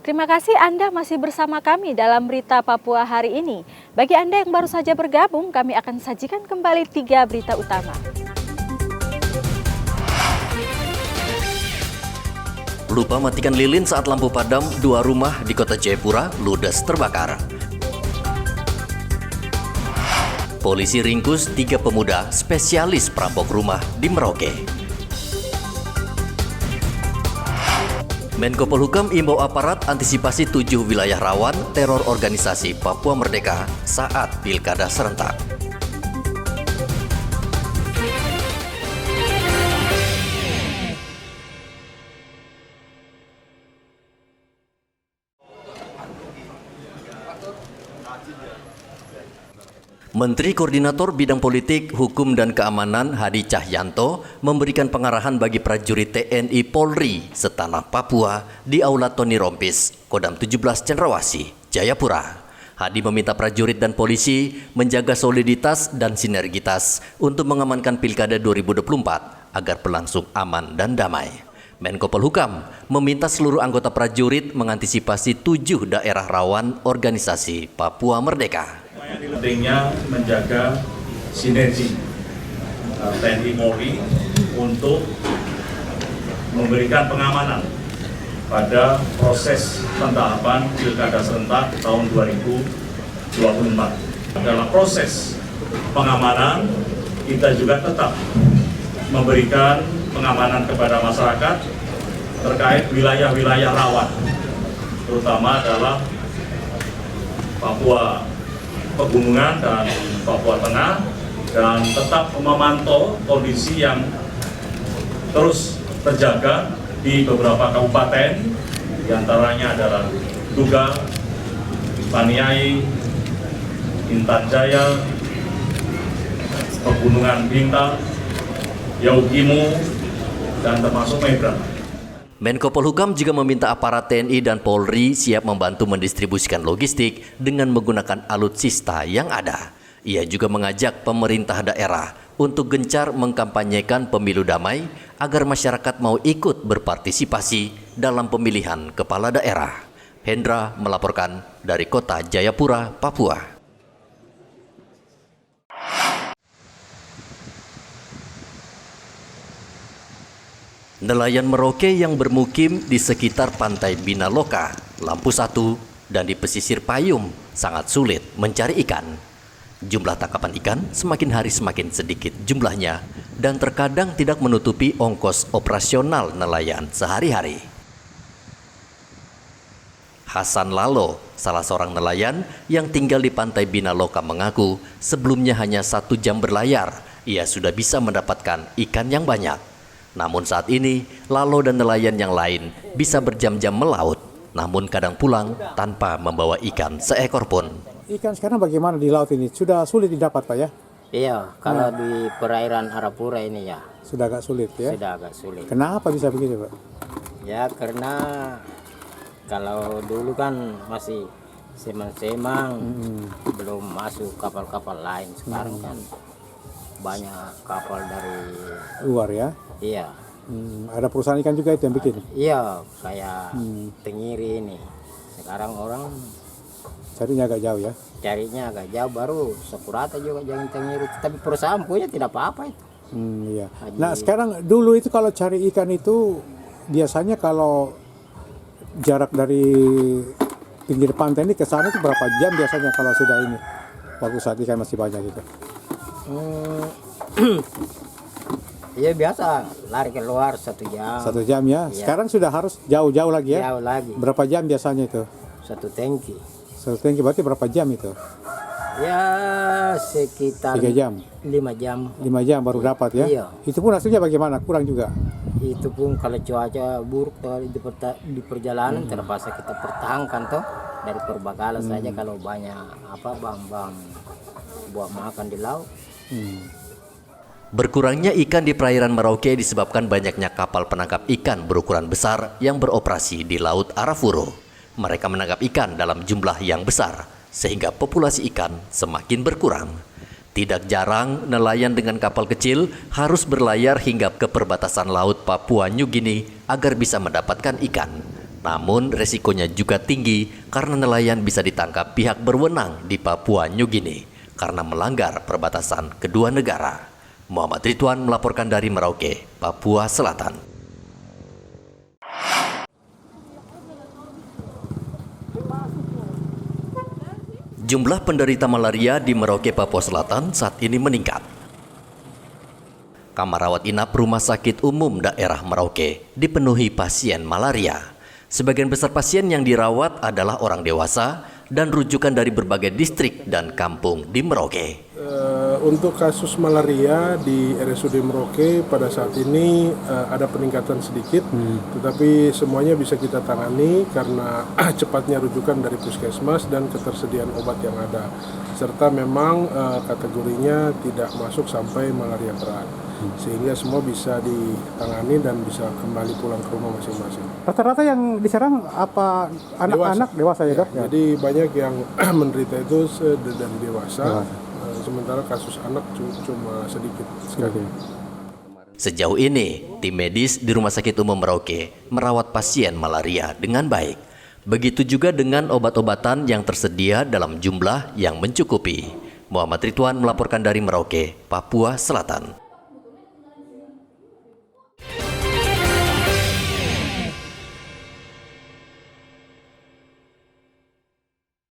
Terima kasih Anda masih bersama kami dalam Berita Papua hari ini. Bagi Anda yang baru saja bergabung, kami akan sajikan kembali 3 berita utama. Lupa matikan lilin saat lampu padam, 2 rumah di kota Jayapura ludes terbakar. Polisi ringkus 3 pemuda spesialis perampok rumah di Merauke. Menko Polhukam imbau aparat antisipasi 7 wilayah rawan teror organisasi Papua Merdeka saat pilkada serentak. Menteri Koordinator Bidang Politik, Hukum dan Keamanan Hadi Cahyanto memberikan pengarahan bagi prajurit TNI Polri setanah Papua di Aula Tony Rompis, Kodam 17 Cendrawasih, Jayapura. Hadi meminta prajurit dan polisi menjaga soliditas dan sinergitas untuk mengamankan Pilkada 2024 agar berlangsung aman dan damai. Menko Polhukam meminta seluruh anggota prajurit mengantisipasi 7 daerah rawan organisasi Papua Merdeka. Pentingnya menjaga sinergi TNI Polri untuk memberikan pengamanan pada proses pentahapan Pilkada serentak tahun 2024. Dalam proses pengamanan, kita juga tetap memberikan pengamanan kepada masyarakat terkait wilayah-wilayah rawan, terutama adalah Papua Pegunungan dan Papua Tengah, dan tetap memantau kondisi yang terus terjaga di beberapa kabupaten, diantaranya adalah Duga, Paniai, Intan Jaya, Pegunungan Bintang, Yaukimo, dan termasuk Mebra. Menko Polhukam juga meminta aparat TNI dan Polri siap membantu mendistribusikan logistik dengan menggunakan alutsista yang ada. Ia juga mengajak pemerintah daerah untuk gencar mengkampanyekan pemilu damai agar masyarakat mau ikut berpartisipasi dalam pemilihan kepala daerah. Hendra melaporkan dari kota Jayapura, Papua. Nelayan Merauke yang bermukim di sekitar pantai Binaloka, Lampu Satu, dan di pesisir Payung sangat sulit mencari ikan. Jumlah tangkapan ikan semakin hari semakin sedikit jumlahnya dan terkadang tidak menutupi ongkos operasional nelayan sehari-hari. Hasan Lalo, salah seorang nelayan yang tinggal di pantai Binaloka mengaku sebelumnya hanya 1 jam berlayar, ia sudah bisa mendapatkan ikan yang banyak. Namun saat ini, Lalo dan nelayan yang lain bisa berjam-jam melaut, namun kadang pulang tanpa membawa ikan seekor pun. Ikan sekarang bagaimana di laut ini? Sudah sulit didapat, Pak ya? Iya, kalau di perairan Arapura ini ya. Sudah agak sulit ya? Sudah agak sulit. Kenapa bisa begitu, Pak? Ya karena kalau dulu kan masih semang-semang, belum masuk kapal-kapal lain. Sekarang kan banyak kapal dari Luar ya? Iya. Ada perusahaan ikan juga itu yang bikin? Iya, kayak Tenggiri ini. Sekarang orang Carinya agak jauh ya? carinya agak jauh, baru Sakurata juga jangan Tenggiri. Tapi perusahaan punya tidak apa-apa itu. Iya. Nah sekarang dulu itu kalau cari ikan itu biasanya kalau jarak dari pinggir pantai ini ke sana itu berapa jam biasanya kalau sudah ini? Waktu saat ikan masih banyak gitu? Iya biasa lari keluar 1 jam. 1 jam ya? Iya. Sekarang sudah harus jauh-jauh lagi ya? Jauh lagi. Berapa jam biasanya itu? 1 tangki. 1 tangki berarti berapa jam itu? Ya sekitar 3 jam? 5 jam. 5 jam baru dapat ya? Iya. Itu pun hasilnya bagaimana? Kurang juga? Itu pun kalau cuaca buruk di perjalanan terpaksa kita pertahankan toh dari perbekalan saja. Kalau banyak bang buat makan di laut. Berkurangnya ikan di perairan Merauke disebabkan banyaknya kapal penangkap ikan berukuran besar yang beroperasi di Laut Arafura. Mereka menangkap ikan dalam jumlah yang besar, sehingga populasi ikan semakin berkurang. Tidak jarang nelayan dengan kapal kecil harus berlayar hingga ke perbatasan laut Papua New Guinea agar bisa mendapatkan ikan. Namun resikonya juga tinggi karena nelayan bisa ditangkap pihak berwenang di Papua New Guinea karena melanggar perbatasan kedua negara. Muhammad Ridwan melaporkan dari Merauke, Papua Selatan. Jumlah penderita malaria di Merauke, Papua Selatan saat ini meningkat. Kamar rawat inap Rumah Sakit Umum Daerah Merauke dipenuhi pasien malaria. Sebagian besar pasien yang dirawat adalah orang dewasa dan rujukan dari berbagai distrik dan kampung di Merauke. Untuk kasus malaria di RSUD Merauke pada saat ini ada peningkatan sedikit, tetapi semuanya bisa kita tangani karena cepatnya rujukan dari puskesmas dan ketersediaan obat yang ada. Serta memang kategorinya tidak masuk sampai malaria berat, sehingga semua bisa ditangani dan bisa kembali pulang ke rumah masing-masing. Rata-rata yang diserang apa anak-anak dewasa ya dok? Jadi banyak yang menderita itu dari dewasa. Sementara kasus anak cuma sedikit sekali. Sejauh ini, tim medis di Rumah Sakit Umum Merauke merawat pasien malaria dengan baik. Begitu juga dengan obat-obatan yang tersedia dalam jumlah yang mencukupi. Muhammad Ridwan melaporkan dari Merauke, Papua Selatan.